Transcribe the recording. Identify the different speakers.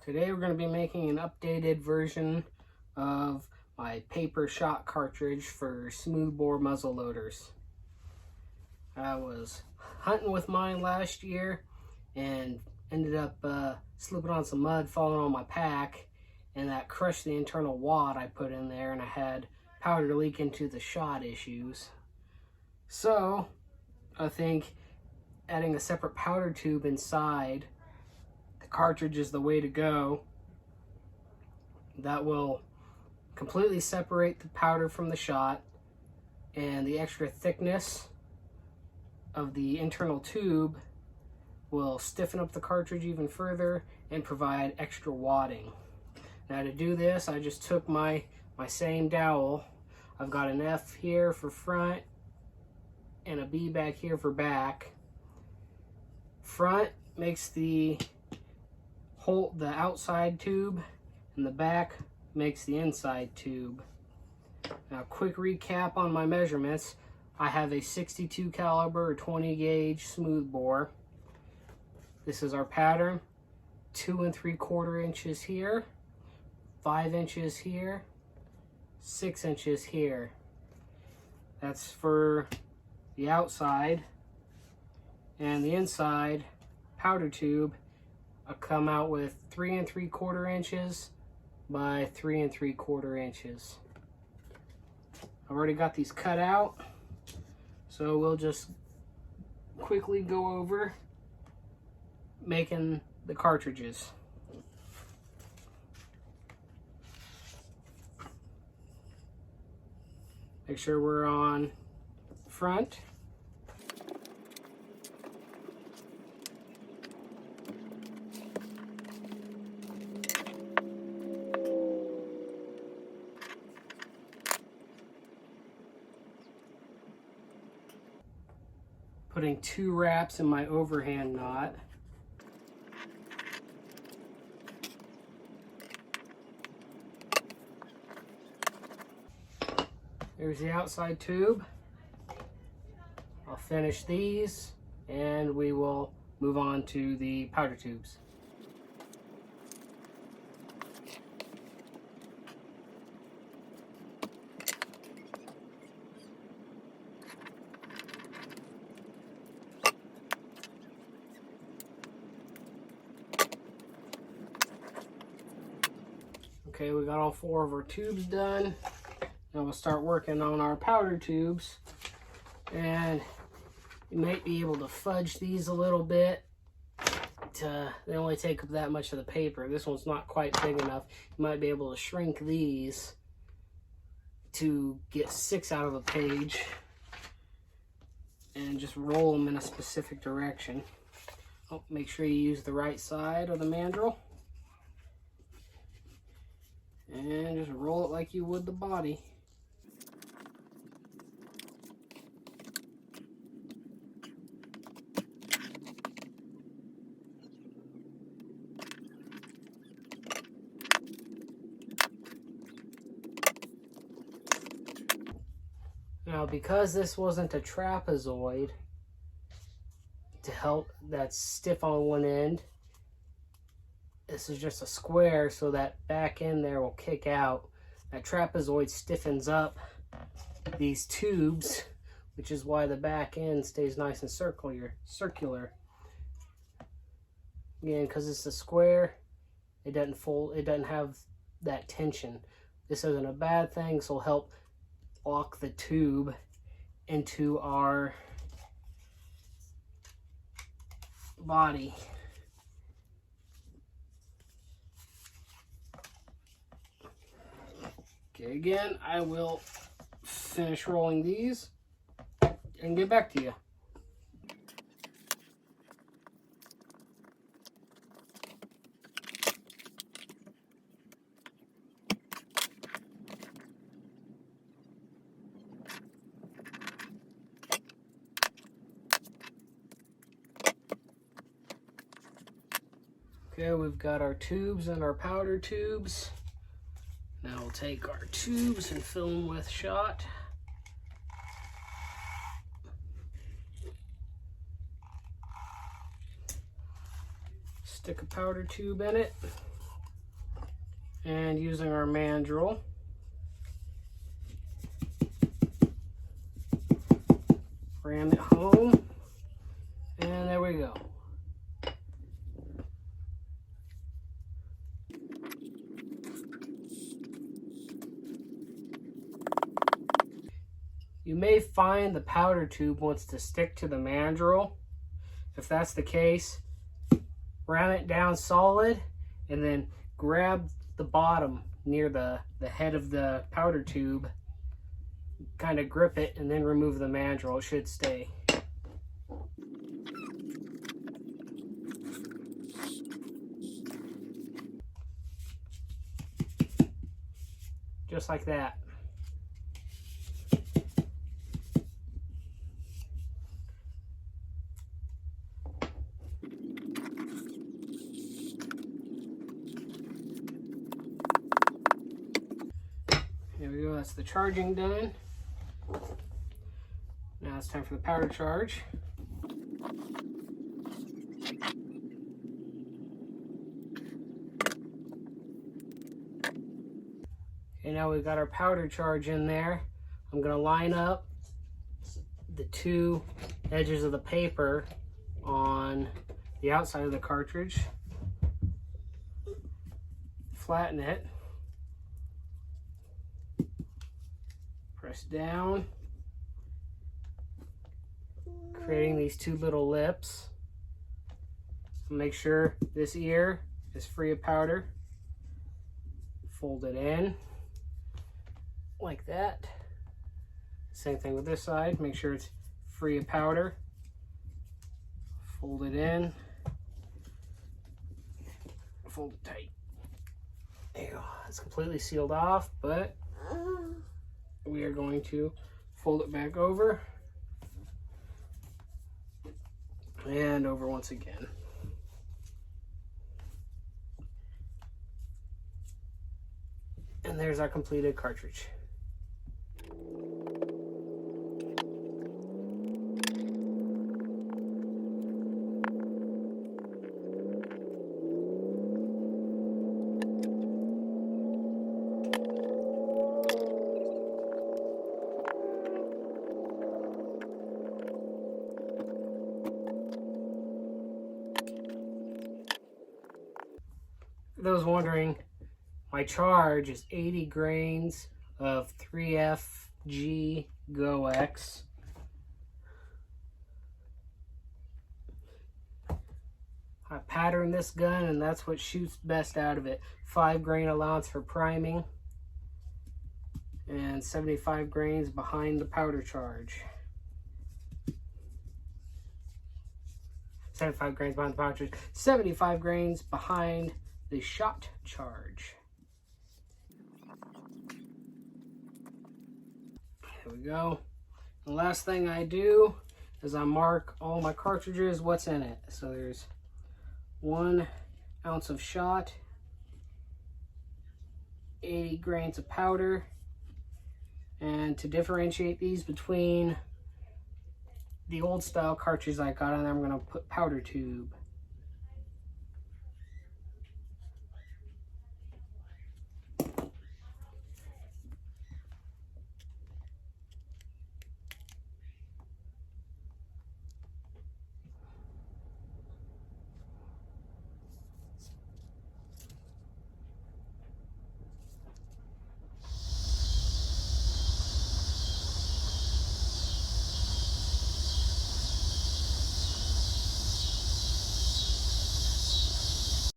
Speaker 1: Today we're going to be making an updated version of my paper shot cartridge for smoothbore muzzle loaders. I was hunting with mine last year and ended up slipping on some mud, falling on my pack, and that crushed the internal wad I put in there, and I had powder leak into the shot issues. So I think adding a separate powder tube inside the cartridge is the way to go. That will completely separate the powder from the shot, and the extra thickness of the internal tube will stiffen up the cartridge even further and provide extra wadding. Now to do this, I just took my same dowel. I've got an F here for front and a B back here for back. Front makes the outside tube, and the back makes the inside tube. Now, quick recap on my measurements. I have a 62 caliber or 20 gauge smoothbore. This is our pattern: 2 3/4 inches here, 5 inches here, 6 inches here. That's for the outside, and the inside powder tube I come out with 3 3/4 inches by 3 3/4 inches. I've already got these cut out, so we'll just quickly go over making the cartridges. Make sure we're on front. Putting 2 wraps in my overhand knot. There's the outside tube. I'll finish these and we will move on to the powder tubes. Okay, we got all 4 of our tubes done. Now we'll start working on our powder tubes, and you might be able to fudge these a little bit. They only take up that much of the paper. This one's not quite big enough. You might be able to shrink these to get 6 out of a page and just roll them in a specific direction. Oh, make sure you use the right side of the mandrel. And just roll it like you would the body. Now, because this wasn't a trapezoid to help that's stiff on one end, this is just a square, so that back end there will kick out. That trapezoid stiffens up these tubes, which is why the back end stays nice and circular. Again, because it's a square, it doesn't fold, it doesn't have that tension. This isn't a bad thing, so it'll help lock the tube into our body. Okay, again, I will finish rolling these and get back to you. Okay, we've got our tubes and our powder tubes. Now we'll take our tubes and fill them with shot. Stick a powder tube in it. And using our mandrel, ram it home, and there we go. You may find the powder tube wants to stick to the mandrel. If that's the case, ram it down solid and then grab the bottom near the head of the powder tube, kind of grip it, and then remove the mandrel. It should stay. Just like that. There we go, that's the charging done. Now it's time for the powder charge. Okay, now we've got our powder charge in there. I'm going to line up the two edges of the paper on the outside of the cartridge. Flatten it. Press down, creating these two little lips. Make sure this ear is free of powder. Fold it in like that. Same thing with this side. Make sure it's free of powder. Fold it in. Fold it tight. There you go. It's completely sealed off, but we are going to fold it back over and over once again. And there's our completed cartridge. For those wondering, my charge is 80 grains of 3FG GoX. I patterned this gun and that's what shoots best out of it. 5 grain allowance for priming and 75 grains behind the powder charge. 75 grains behind the powder charge, 75 grains behind the shot charge. There we go. The last thing I do is I mark all my cartridges, what's in it. So there's 1 ounce of shot, 80 grains of powder, and to differentiate these between the old style cartridges I got on there, I'm going to put powder tube.